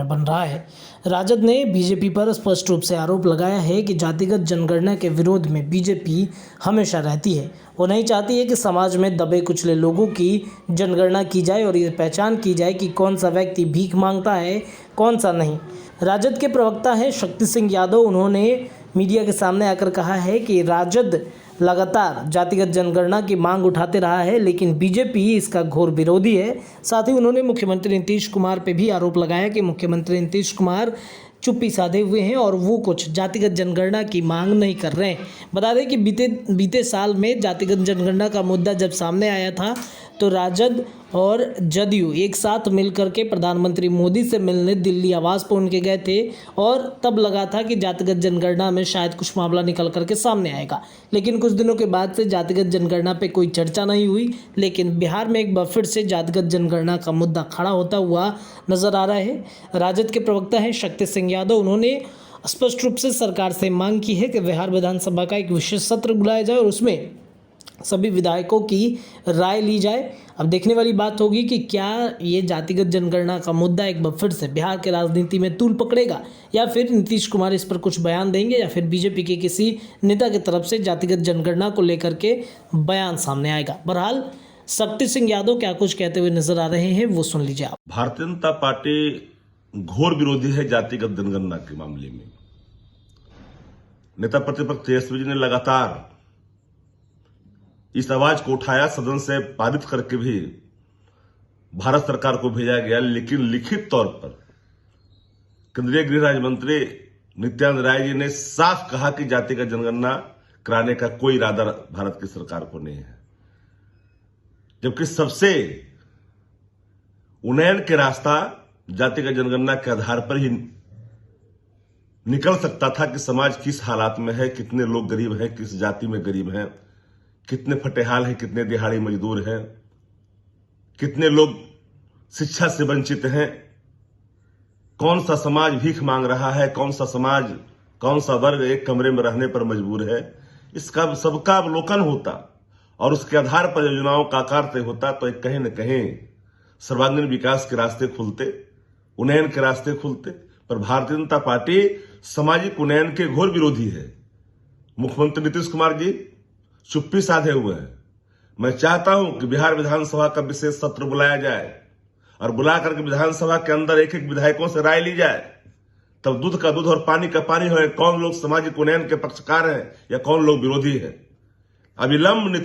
में बन रहा है। राजद ने बीजेपी पर स्पष्ट रूप से आरोप लगाया है कि जातिगत जनगणना के विरोध में बीजेपी हमेशा रहती है। वो नहीं चाहती है कि समाज में दबे कुचले लोगों की जनगणना की जाए और ये पहचान की जाए कि कौन सा व्यक्ति भीख मांगता है, कौन सा नहीं। राजद के प्रवक्ता हैं शक्ति सिंह यादव, उन्होंने मीडिया के सामने आकर कहा है कि राजद लगातार जातिगत जनगणना की मांग उठाते रहा है, लेकिन बीजेपी इसका घोर विरोधी है। साथ ही उन्होंने मुख्यमंत्री नीतीश कुमार पे भी आरोप लगाया कि मुख्यमंत्री नीतीश कुमार चुप्पी साधे हुए हैं और वो कुछ जातिगत जनगणना की मांग नहीं कर रहे हैं। बता दें कि बीते साल में जातिगत जनगणना का मुद्दा जब सामने आया था तो राजद और जदयू एक साथ मिलकर के प्रधानमंत्री मोदी से मिलने दिल्ली आवास पर उनके गए थे और तब लगा था कि जातिगत जनगणना में शायद कुछ मामला निकल करके सामने आएगा। लेकिन कुछ दिनों के बाद से जातिगत जनगणना पे कोई चर्चा नहीं हुई, लेकिन बिहार में एक बार फिर से जातिगत जनगणना का मुद्दा खड़ा होता हुआ नजर आ रहा है। राजद के प्रवक्ता हैं शक्ति सिंह यादव, उन्होंने स्पष्ट रूप से सरकार से मांग की है कि बिहार विधानसभा का एक विशेष सत्र बुलाया जाए और उसमें सभी विधायकों की राय ली जाए। अब देखने वाली बात होगी कि क्या ये जातिगत जनगणना का मुद्दा एक बार फिर से बिहार के राजनीति में तूल पकड़ेगा या फिर नीतीश कुमार इस पर कुछ बयान देंगे या फिर बीजेपी के किसी नेता की तरफ से जातिगत जनगणना को लेकर के बयान सामने आएगा। बहरहाल शक्ति सिंह यादव क्या कुछ कहते हुए नजर आ रहे हैं वो सुन लीजिए आप। भारतीय जनता पार्टी घोर विरोधी है जातिगत जनगणना के मामले में। नेता प्रतिपक्ष तेजस्वी जी ने लगातार इस आवाज को उठाया, सदन से पारित करके भी भारत सरकार को भेजा गया, लेकिन लिखित तौर पर केंद्रीय गृह राज्य मंत्री नित्यानंद राय जी ने साफ कहा कि जातिगत जनगणना कराने का कोई इरादा भारत की सरकार को नहीं है, जबकि सबसे उन्नयन के रास्ता जातिगत जनगणना के आधार पर ही निकल सकता था कि समाज किस हालात में है, कितने लोग गरीब हैं, किस जाति में गरीब हैं, कितने फटेहाल हैं, कितने दिहाड़ी मजदूर हैं, कितने लोग शिक्षा से वंचित हैं, कौन सा समाज भीख मांग रहा है, कौन सा समाज, कौन सा वर्ग एक कमरे में रहने पर मजबूर है। इसका सबका अवलोकन होता और उसके आधार पर योजनाओं का आकार तय होता तो एक कहीं न कहीं सर्वांगीण विकास के रास्ते खुलते, उन्नयन के रास्ते खुलते। पर भारतीय जनता पार्टी सामाजिक उन्नयन के घोर विरोधी है। मुख्यमंत्री नीतीश कुमार जी चुप्पी साधे हुए हैं। मैं चाहता हूं कि बिहार विधानसभा का विशेष सत्र बुलाया जाए और बुला करके विधानसभा के अंदर एक एक विधायकों से राय ली जाए, तब दूध का दूध और पानी का पानी हो, कौन लोग सामाजिक उन्नयन के पक्षकार हैं या कौन लोग विरोधी हैं। अविलंब